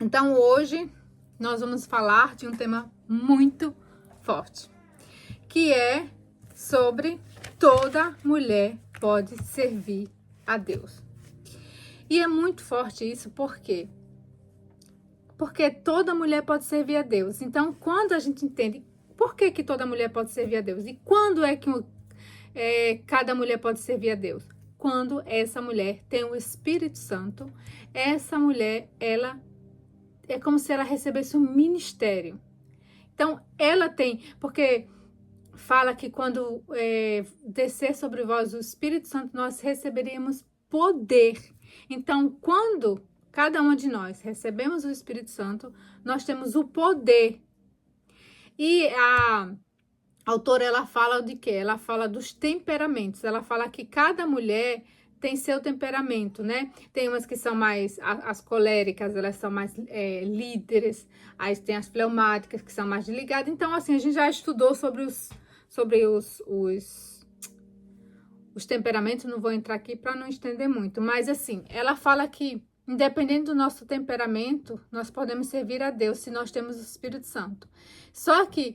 Então, hoje, nós vamos falar de um tema muito forte, que é sobre toda mulher pode servir a Deus. E é muito forte isso, por quê? Porque toda mulher pode servir a Deus. Então, quando a gente entende por que toda mulher pode servir a Deus e quando é que cada mulher pode servir a Deus? Quando essa mulher tem o Espírito Santo, essa mulher, ela é como se ela recebesse um ministério. Então, ela tem, porque fala que quando descer sobre vós o Espírito Santo, nós receberíamos poder. Então, quando cada uma de nós recebemos o Espírito Santo, nós temos o poder. E a autora, ela fala de quê? Ela fala dos temperamentos. Ela fala que cada mulher tem seu temperamento, né? Tem umas que são mais, as coléricas, elas são mais líderes. Aí tem as fleumáticas, que são mais desligadas. Então, assim, a gente já estudou sobre os temperamentos. Não vou entrar aqui para não estender muito. Mas, assim, ela fala que, independente do nosso temperamento, nós podemos servir a Deus se nós temos o Espírito Santo. Só que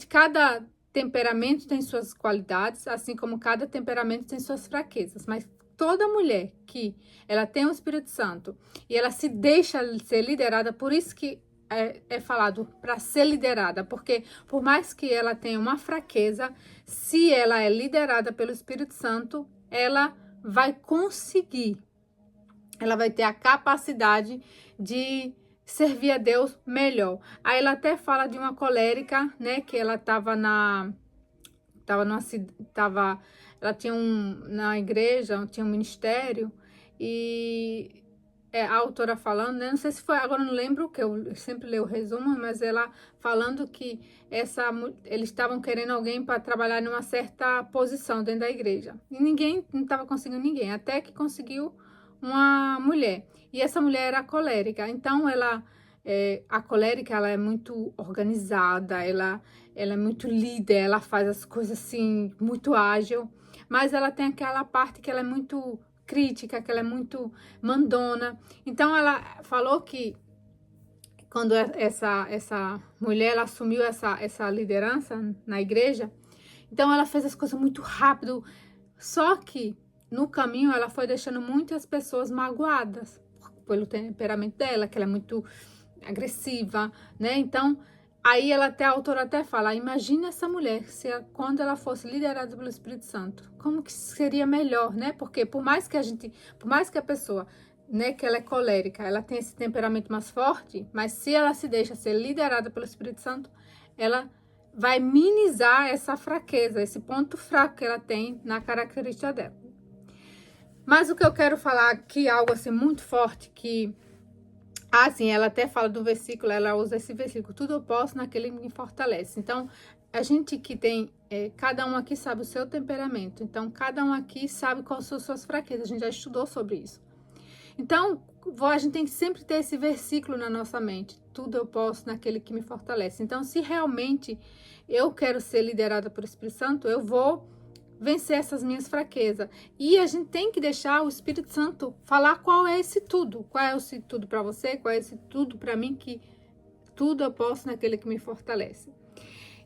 cada temperamento tem suas qualidades, assim como cada temperamento tem suas fraquezas. Mas toda mulher que ela tem o Espírito Santo e ela se deixa ser liderada, por isso que é falado para ser liderada, porque por mais que ela tenha uma fraqueza, se ela é liderada pelo Espírito Santo, ela vai conseguir, ela vai ter a capacidade de servir a Deus melhor. Aí ela até fala de uma colérica, né, que ela ela tinha na igreja, tinha um ministério, e a autora falando, né, não sei se foi, agora não lembro, que eu sempre leio o resumo, mas ela falando que eles estavam querendo alguém para trabalhar numa certa posição dentro da igreja, e não estava conseguindo ninguém, até que conseguiu uma mulher, e essa mulher era colérica. Então a colérica, ela é muito organizada, ela é muito líder, ela faz as coisas assim, muito ágil, mas ela tem aquela parte que ela é muito crítica, que ela é muito mandona. Então ela falou que quando essa mulher, ela assumiu essa liderança na igreja, então ela fez as coisas muito rápido, só que no caminho ela foi deixando muitas pessoas magoadas pelo temperamento dela, que ela é muito agressiva, né? Então, aí a autora até fala, imagina essa mulher, quando ela fosse liderada pelo Espírito Santo, como que seria melhor, né? Porque por mais que a pessoa, né, que ela é colérica, ela tem esse temperamento mais forte, mas se ela se deixa ser liderada pelo Espírito Santo, ela vai minimizar essa fraqueza, esse ponto fraco que ela tem na característica dela. Mas o que eu quero falar aqui, algo assim muito forte, que sim, ela até fala do versículo, ela usa esse versículo, tudo eu posso naquele que me fortalece. Então, a gente que tem, cada um aqui sabe o seu temperamento, então cada um aqui sabe quais são as suas fraquezas, a gente já estudou sobre isso. Então, a gente tem que sempre ter esse versículo na nossa mente, tudo eu posso naquele que me fortalece. Então, se realmente eu quero ser liderada por Espírito Santo, eu vou vencer essas minhas fraquezas. E a gente tem que deixar o Espírito Santo falar qual é esse tudo. Qual é esse tudo para você, qual é esse tudo para mim, que tudo eu posso naquele que me fortalece.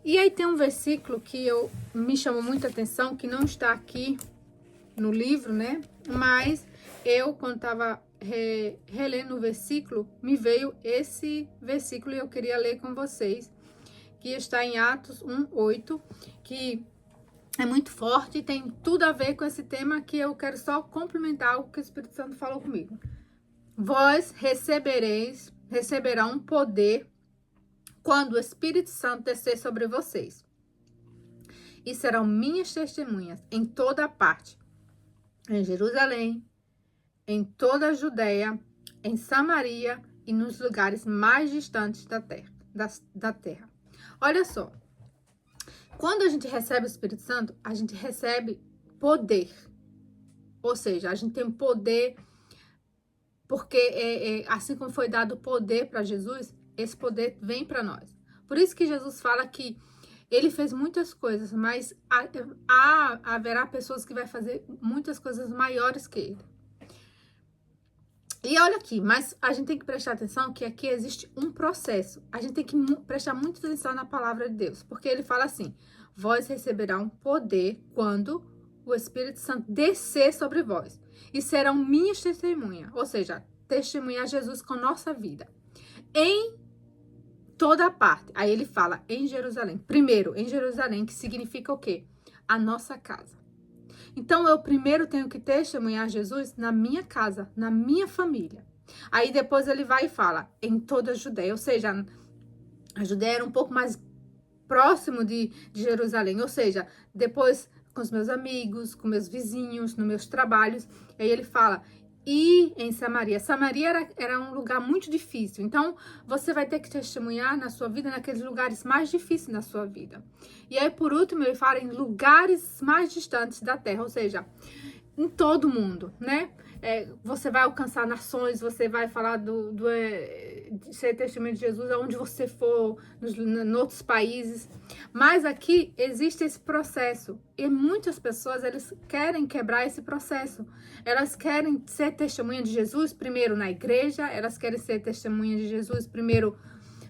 E aí tem um versículo que me chamou muita atenção, que não está aqui no livro, né? Mas eu, quando estava relendo o versículo, me veio esse versículo e eu queria ler com vocês, que está em Atos 1:8, que é muito forte e tem tudo a ver com esse tema, que eu quero só complementar o que o Espírito Santo falou comigo. Vós receberão poder quando o Espírito Santo descer sobre vocês. E serão minhas testemunhas em toda a parte, em Jerusalém, em toda a Judéia, em Samaria e nos lugares mais distantes da terra. Olha só. Quando a gente recebe o Espírito Santo, a gente recebe poder. Ou seja, a gente tem poder, porque assim como foi dado poder para Jesus, esse poder vem para nós. Por isso que Jesus fala que ele fez muitas coisas, mas haverá pessoas que vai fazer muitas coisas maiores que ele. E olha aqui, mas a gente tem que prestar atenção que aqui existe um processo. A gente tem que prestar muita atenção na palavra de Deus, porque ele fala assim: vós receberão poder quando o Espírito Santo descer sobre vós, e serão minhas testemunhas, ou seja, testemunhar Jesus com nossa vida, em toda parte. Aí ele fala em Jerusalém. Primeiro, em Jerusalém, que significa o quê? A nossa casa. Então, eu primeiro tenho que testemunhar Jesus na minha casa, na minha família. Aí depois ele vai e fala em toda a Judéia, ou seja, a Judéia era um pouco mais próximo de Jerusalém, ou seja, depois com os meus amigos, com meus vizinhos, nos meus trabalhos. Aí ele fala, e em Samaria. Samaria era um lugar muito difícil, então você vai ter que testemunhar na sua vida naqueles lugares mais difíceis na sua vida. E aí, por último, ele fala em lugares mais distantes da terra, ou seja, em todo mundo, né? Você vai alcançar nações, você vai falar de ser testemunho de Jesus aonde você for, em outros países. Mas aqui existe esse processo e muitas pessoas, eles querem quebrar esse processo. Elas querem ser testemunha de Jesus primeiro na igreja, elas querem ser testemunha de Jesus primeiro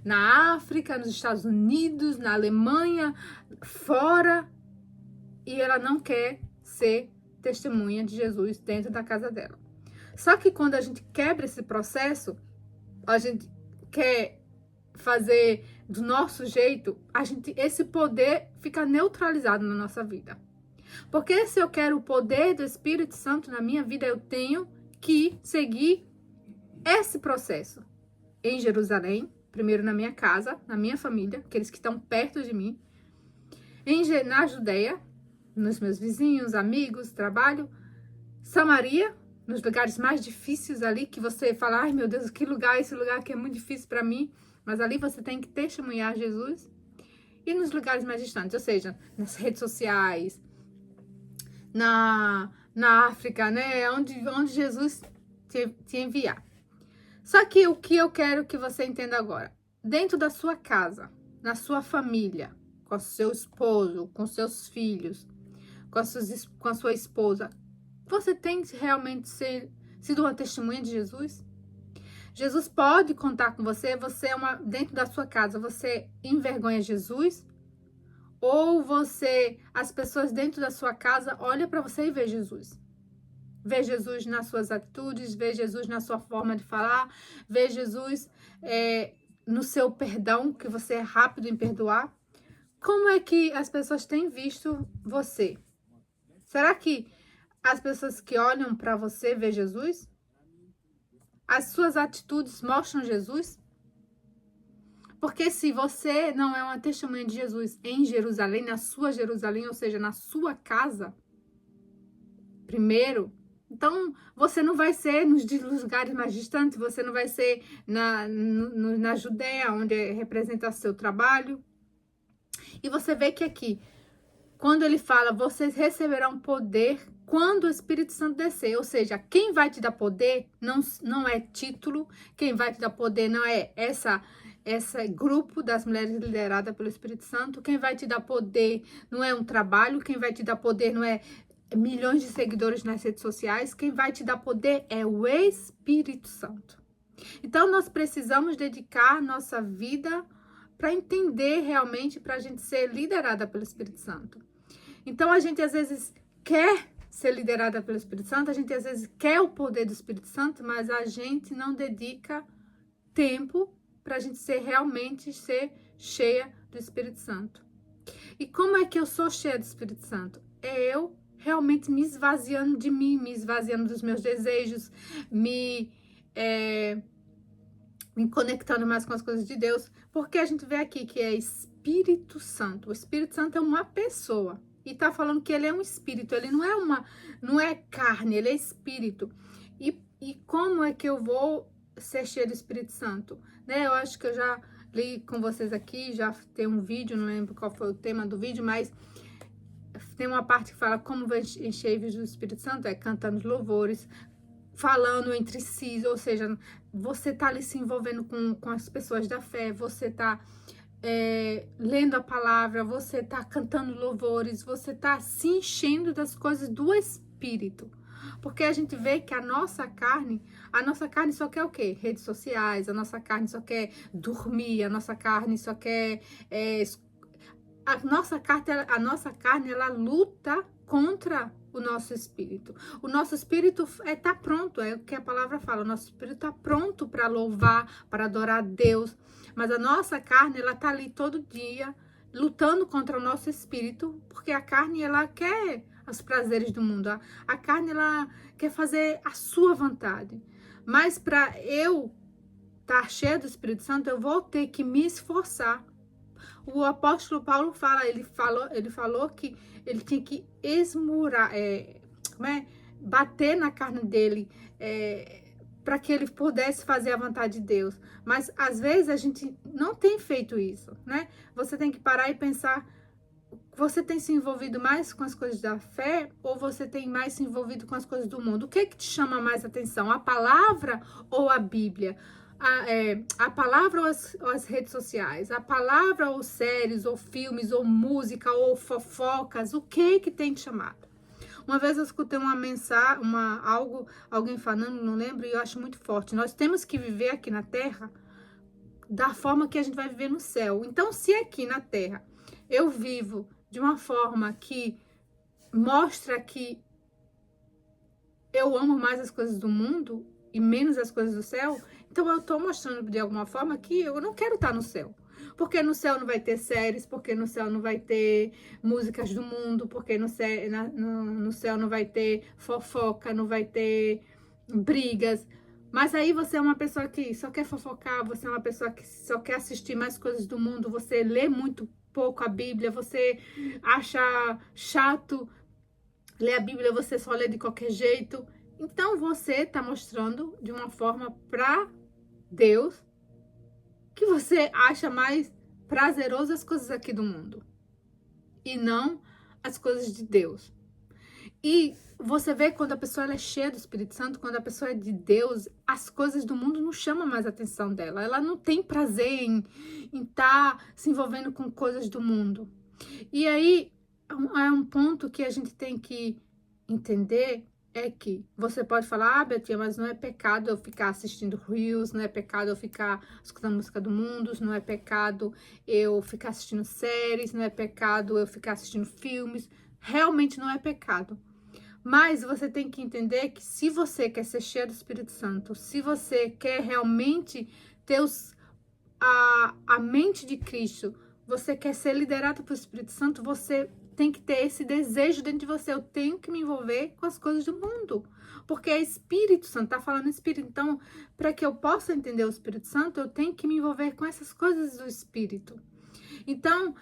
na África, nos Estados Unidos, na Alemanha, fora, e ela não quer ser testemunha de Jesus dentro da casa dela. Só que quando a gente quebra esse processo, a gente quer fazer do nosso jeito, esse poder fica neutralizado na nossa vida. Porque se eu quero o poder do Espírito Santo na minha vida, eu tenho que seguir esse processo. Em Jerusalém, primeiro na minha casa, na minha família, aqueles que estão perto de mim. Na Judéia, nos meus vizinhos, amigos, trabalho. Samaria, nos lugares mais difíceis ali, que você fala, ai meu Deus, que lugar, esse lugar aqui é muito difícil para mim, mas ali você tem que testemunhar Jesus. E nos lugares mais distantes, ou seja, nas redes sociais, na África, né, onde Jesus te enviar. Só que o que eu quero que você entenda agora, dentro da sua casa, na sua família, com seu esposo, com seus filhos, com a sua esposa, você tem realmente sido uma testemunha de Jesus? Jesus pode contar com você, dentro da sua casa, você envergonha Jesus? Ou as pessoas dentro da sua casa olham para você e vê Jesus? Vê Jesus nas suas atitudes, vê Jesus na sua forma de falar, vê Jesus no seu perdão, que você é rápido em perdoar. Como é que as pessoas têm visto você? Será que as pessoas que olham para você vê Jesus? As suas atitudes mostram Jesus? Porque se você não é uma testemunha de Jesus em Jerusalém, na sua Jerusalém, ou seja, na sua casa, primeiro, então você não vai ser nos lugares mais distantes, você não vai ser na Judéia, onde representa seu trabalho. E você vê que aqui, quando ele fala, vocês receberão poder quando o Espírito Santo descer. Ou seja, quem vai te dar poder não é título, quem vai te dar poder não é esse grupo das mulheres lideradas pelo Espírito Santo. Quem vai te dar poder não é um trabalho, quem vai te dar poder não é milhões de seguidores nas redes sociais. Quem vai te dar poder é o Espírito Santo. Então, nós precisamos dedicar nossa vida para entender realmente, para a gente ser liderada pelo Espírito Santo. Então, a gente às vezes quer ser liderada pelo Espírito Santo, a gente às vezes quer o poder do Espírito Santo, mas a gente não dedica tempo para a gente realmente ser cheia do Espírito Santo. E como é que eu sou cheia do Espírito Santo? É eu realmente me esvaziando de mim, me esvaziando dos meus desejos, me conectando mais com as coisas de Deus, porque a gente vê aqui que é Espírito Santo. O Espírito Santo é uma pessoa. E tá falando que ele é um espírito, ele não é carne, ele é espírito. E como é que eu vou ser cheio do Espírito Santo? Né? Eu acho que eu já li com vocês aqui, já tem um vídeo, não lembro qual foi o tema do vídeo, mas tem uma parte que fala como encher do Espírito Santo, cantando louvores, falando entre si, ou seja, você tá ali se envolvendo com as pessoas da fé, você tá lendo a palavra, você tá cantando louvores, você tá se enchendo das coisas do Espírito. Porque a gente vê que a nossa carne só quer o quê? Redes sociais, a nossa carne só quer dormir, a nossa carne só quer... a nossa carne, ela luta contra o nosso espírito. O nosso espírito tá pronto, é o que a palavra fala. O nosso espírito tá pronto para louvar, para adorar a Deus. Mas a nossa carne, ela tá ali todo dia lutando contra o nosso espírito, porque a carne, ela quer os prazeres do mundo. A carne, ela quer fazer a sua vontade. Mas para eu estar cheio do Espírito Santo, eu vou ter que me esforçar. O apóstolo Paulo ele falou que ele tinha que esmurar, bater na carne dele, para que ele pudesse fazer a vontade de Deus. Mas às vezes a gente não tem feito isso, né? Você tem que parar e pensar, você tem se envolvido mais com as coisas da fé ou você tem mais se envolvido com as coisas do mundo? O que te chama mais atenção? A palavra ou a Bíblia? A palavra ou as redes sociais? A palavra ou séries, ou filmes, ou música, ou fofocas? O que tem te chamado? Uma vez eu escutei uma mensagem, alguém falando, não lembro, e eu acho muito forte. Nós temos que viver aqui na Terra da forma que a gente vai viver no céu. Então, se aqui na Terra eu vivo de uma forma que mostra que eu amo mais as coisas do mundo e menos as coisas do céu, então eu estou mostrando de alguma forma que eu não quero estar no céu. Porque no céu não vai ter séries, porque no céu não vai ter músicas do mundo, porque no céu não vai ter fofoca, não vai ter brigas. Mas aí você é uma pessoa que só quer fofocar, você é uma pessoa que só quer assistir mais coisas do mundo, você lê muito pouco a Bíblia, você acha chato ler a Bíblia, você só lê de qualquer jeito. Então você está mostrando de uma forma para Deus que você acha mais prazeroso as coisas aqui do mundo e não as coisas de Deus. E você vê quando a pessoa ela é cheia do Espírito Santo, quando a pessoa é de Deus, as coisas do mundo não chamam mais a atenção dela. Ela não tem prazer em estar se envolvendo com coisas do mundo. E aí, é um ponto que a gente tem que entender, é que você pode falar, Betinha, mas não é pecado eu ficar assistindo Reels, não é pecado eu ficar escutando música do mundo, não é pecado eu ficar assistindo séries, não é pecado eu ficar assistindo filmes. Realmente não é pecado. Mas você tem que entender que se você quer ser cheio do Espírito Santo, se você quer realmente ter a mente de Cristo, você quer ser liderado pelo Espírito Santo, você tem que ter esse desejo dentro de você. Eu tenho que me envolver com as coisas do mundo. Porque é Espírito Santo, tá falando Espírito. Então, para que eu possa entender o Espírito Santo, eu tenho que me envolver com essas coisas do Espírito. Então,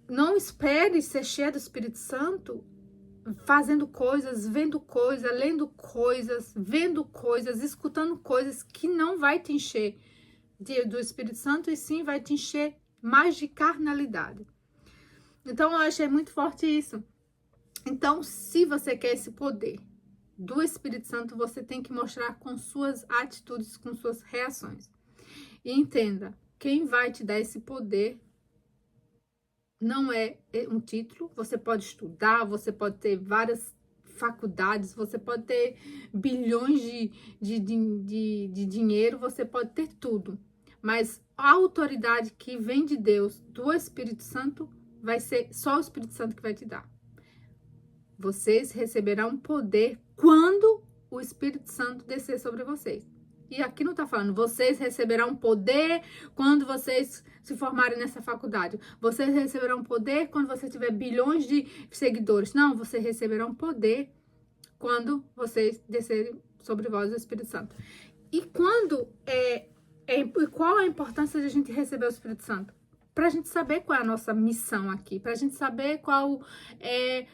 não espere ser cheio do Espírito Santo fazendo coisas, vendo coisas, lendo coisas, vendo coisas, escutando coisas que não vai te encher do Espírito Santo e sim vai te encher mais de carnalidade. Então, eu achei muito forte isso. Então, se você quer esse poder do Espírito Santo, você tem que mostrar com suas atitudes, com suas reações. E entenda, quem vai te dar esse poder não é um título. Você pode estudar, você pode ter várias faculdades, você pode ter bilhões de dinheiro, você pode ter tudo. Mas a autoridade que vem de Deus, do Espírito Santo, vai ser só o Espírito Santo que vai te dar. Vocês receberão poder quando o Espírito Santo descer sobre vocês. E aqui não tá falando, vocês receberão poder quando vocês se formarem nessa faculdade. Vocês receberão poder quando você tiver bilhões de seguidores. Não, vocês receberão poder quando vocês descerem sobre vós o Espírito Santo. E qual a importância de a gente receber o Espírito Santo? Para a gente saber qual é a nossa missão aqui, para a gente saber qual é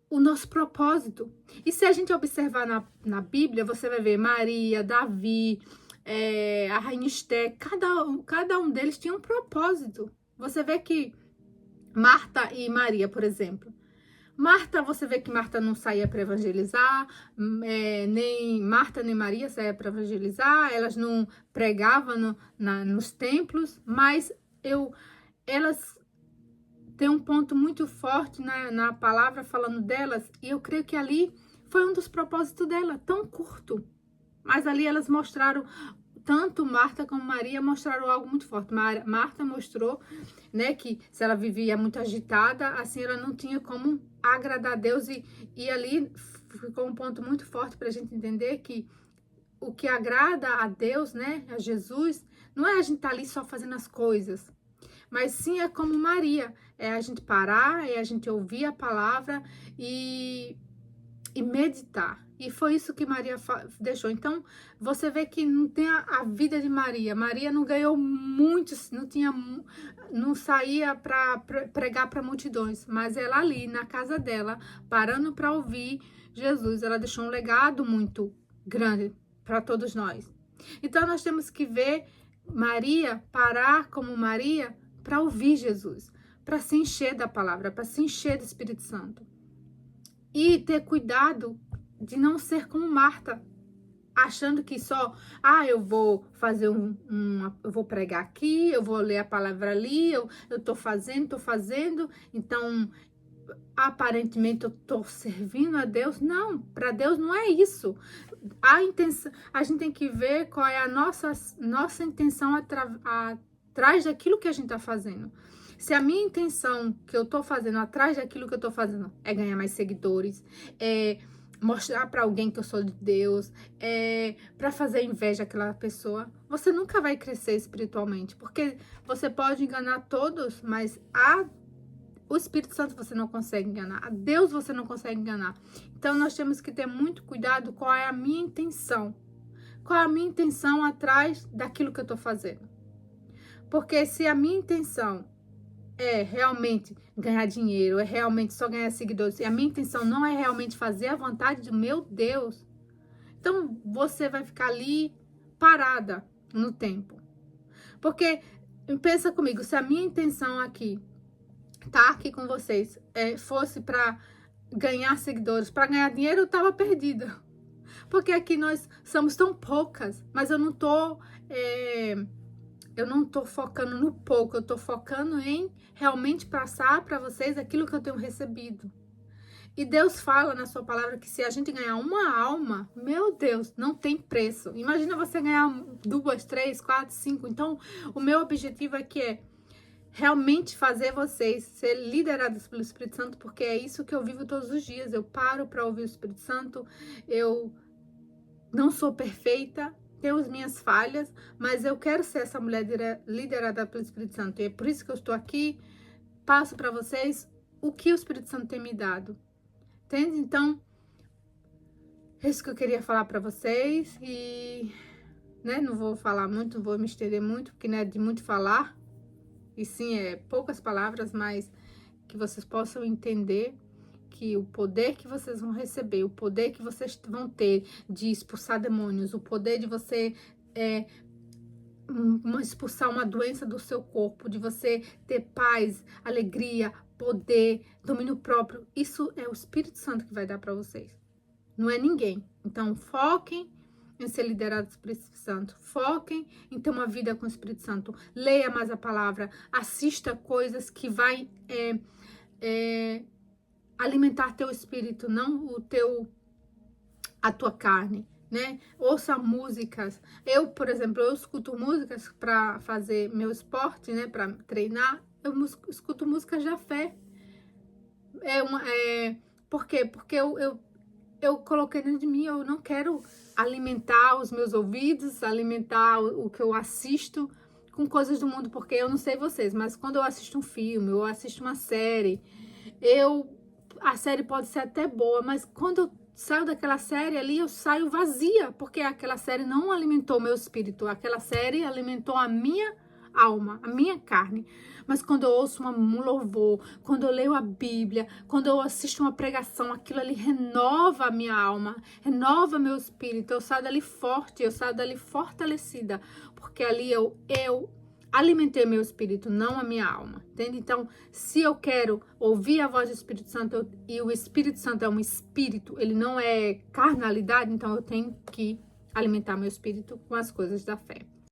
o nosso propósito. E se a gente observar na Bíblia, você vai ver Maria, Davi, a Rainha Esther, cada um deles tinha um propósito. Você vê que Marta e Maria, por exemplo. Marta, você vê que Marta não saía para evangelizar, nem Marta nem Maria saía para evangelizar, elas não pregavam nos templos, mas elas têm um ponto muito forte na palavra falando delas, e eu creio que ali Foi um dos propósitos dela, tão curto. Mas ali elas mostraram, tanto Marta como Maria mostraram algo muito forte. Marta mostrou, né, que se ela vivia muito agitada, assim ela não tinha como agradar a Deus. E ali ficou um ponto muito forte para a gente entender que o que agrada a Deus, né, a Jesus, não é a gente estar ali só fazendo as coisas, mas sim é como Maria, é a gente parar, é a gente ouvir a palavra e meditar. E foi isso que Maria deixou. Então, você vê que não tem a vida de Maria. Maria não ganhou muitos, não saía para pregar para multidões, mas ela ali na casa dela, parando para ouvir Jesus, ela deixou um legado muito grande para todos nós. Então, nós temos que ver Maria, parar como Maria para ouvir Jesus, para se encher da palavra, para se encher do Espírito Santo. E ter cuidado de não ser como Marta, achando que só, eu vou fazer eu vou pregar aqui, eu vou ler a palavra ali, eu tô fazendo, então aparentemente eu tô servindo a Deus. Não, para Deus não é isso. A gente tem que ver qual é a nossa intenção atrás daquilo que a gente tá fazendo. Se a minha intenção que eu tô fazendo atrás daquilo que eu tô fazendo é ganhar mais seguidores, é mostrar para alguém que eu sou de Deus, é para fazer inveja àquela pessoa, você nunca vai crescer espiritualmente, porque você pode enganar todos, mas o Espírito Santo você não consegue enganar, a Deus você não consegue enganar. Então nós temos que ter muito cuidado qual é a minha intenção. Qual é a minha intenção atrás daquilo que eu tô fazendo. Porque se a minha intenção é realmente ganhar dinheiro, é realmente só ganhar seguidores, e a minha intenção não é realmente fazer a vontade do meu Deus, então você vai ficar ali parada no tempo. Porque, pensa comigo, se a minha intenção aqui, tá aqui com vocês, fosse para ganhar seguidores, para ganhar dinheiro, eu tava perdida. Porque aqui nós somos tão poucas, mas eu não tô focando no pouco, eu tô focando em realmente passar para vocês aquilo que eu tenho recebido. E Deus fala na sua palavra que se a gente ganhar uma alma, meu Deus, não tem preço. Imagina você ganhar 2, 3, 4, 5. Então, o meu objetivo aqui é realmente fazer vocês ser liderados pelo Espírito Santo, porque é isso que eu vivo todos os dias. Eu paro para ouvir o Espírito Santo, eu não sou perfeita, tenho as minhas falhas, mas eu quero ser essa mulher liderada pelo Espírito Santo. E é por isso que eu estou aqui, passo para vocês o que o Espírito Santo tem me dado. Entende? Então, é isso que eu queria falar para vocês. E, né, não vou falar muito, não vou me estender muito, porque não é de muito falar. E sim, é poucas palavras, mas que vocês possam entender que o poder que vocês vão receber, o poder que vocês vão ter de expulsar demônios, o poder de você expulsar uma doença do seu corpo, de você ter paz, alegria, poder, domínio próprio, isso é o Espírito Santo que vai dar para vocês. Não é ninguém. Então, foquem em ser liderados pelo Espírito Santo. Foquem em ter uma vida com o Espírito Santo. Leia mais a palavra. Assista coisas que vai alimentar teu espírito, não a tua carne, né? Ouça músicas. Eu, por exemplo, eu escuto músicas para fazer meu esporte, né? Para treinar. Eu escuto músicas da fé. Por quê? Porque eu coloquei dentro de mim, eu não quero alimentar os meus ouvidos, alimentar o que eu assisto com coisas do mundo, porque eu não sei vocês, mas quando eu assisto um filme, eu assisto uma série, a série pode ser até boa, mas quando eu saio daquela série ali, eu saio vazia, porque aquela série não alimentou o meu espírito, aquela série alimentou a minha alma, a minha carne. Mas quando eu ouço um louvor, quando eu leio a Bíblia, quando eu assisto uma pregação, aquilo ali renova a minha alma, renova meu espírito. Eu saio dali forte, eu saio dali fortalecida, porque ali eu alimentei meu espírito, não a minha alma, entende? Então, se eu quero ouvir a voz do Espírito Santo, e o Espírito Santo é um espírito, ele não é carnalidade, então eu tenho que alimentar meu espírito com as coisas da fé.